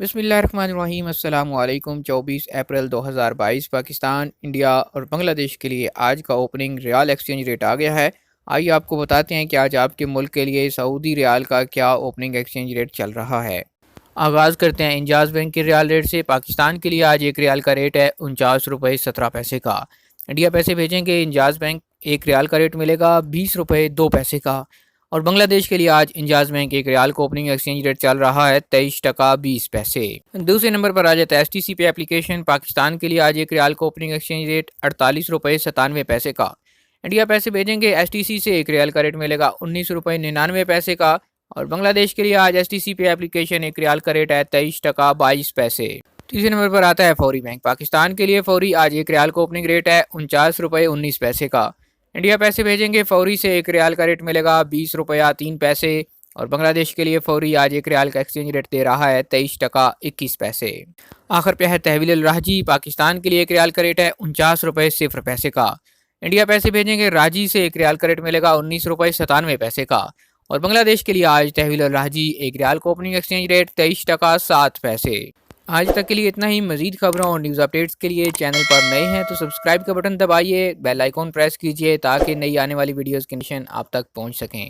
बिस्मिल्लाहिर्रहमानिर्रहीम अस्सलामु अलैकुम। 24 अप्रैल 2022 पाकिस्तान, इंडिया और बांग्लादेश के लिए आज का ओपनिंग रियाल एक्सचेंज रेट आ गया है। आइए आपको बताते हैं कि आज आपके मुल्क के लिए सऊदी रियाल का क्या ओपनिंग एक्सचेंज रेट चल रहा है। आगाज़ करते हैं इंजाज़ बैंक के रियाल रेट से। पाकिस्तान के लिए आज एक रियाल का रेट है 49 रुपये 17 पैसे का। इंडिया पैसे भेजेंगे इंजाज़ बैंक एक रियाल का रेट मिलेगा 20 रुपये 2 पैसे का। और बांग्लादेश के लिए आज इंजाज़ बैंक एक रियाल को ओपनिंग एक्सचेंज रेट चल रहा है 23 टका 20 पैसे। दूसरे नंबर पर आ जाता है STC पे एप्लीकेशन। पाकिस्तान के लिए आज एक रियाल को ओपनिंग एक्सचेंज रेट 48 रुपये 97 पैसे का। इंडिया पैसे भेजेंगे STC से एक रियाल का रेट मिलेगा 19 रुपये 99 पैसे का। और बांग्लादेश के लिए आज STC पे एप्लीकेशन एक रियाल का रेट है 23 टका 22 पैसे। तीसरे नंबर पर आता है फौरी बैंक। पाकिस्तान के लिए फौरी आज एक रियाल को ओपनिंग रेट है 49 रुपये 19 पैसे का। इंडिया पैसे भेजेंगे फौरी से एक रियाल का रेट मिलेगा 20 रुपया 3 पैसे। और बांग्लादेश के लिए फौरी आज एक रियाल का एक्सचेंज रेट दे रहा है 23 टका 21 पैसे। आखिर पे है तहवील राजी। पाकिस्तान के लिए एक रियाल का रेट है 49 रुपये 0 पैसे का। इंडिया पैसे भेजेंगे राजी से एक रियाल का रेट मिलेगा 19 रुपये 97 पैसे का। और बांग्लादेश के लिए आज तहवील राजी एक रियाल को ओपनिंग एक्सचेंज रेट 23 टका 7 पैसे। आज तक के लिए इतना ही। मजीद खबरों और न्यूज़ अपडेट्स के लिए चैनल पर नए हैं तो सब्सक्राइब का बटन दबाइए, बेल आइकॉन प्रेस कीजिए ताकि नई आने वाली वीडियोज़ की नोटिफिकेशन आप तक पहुंच सकें।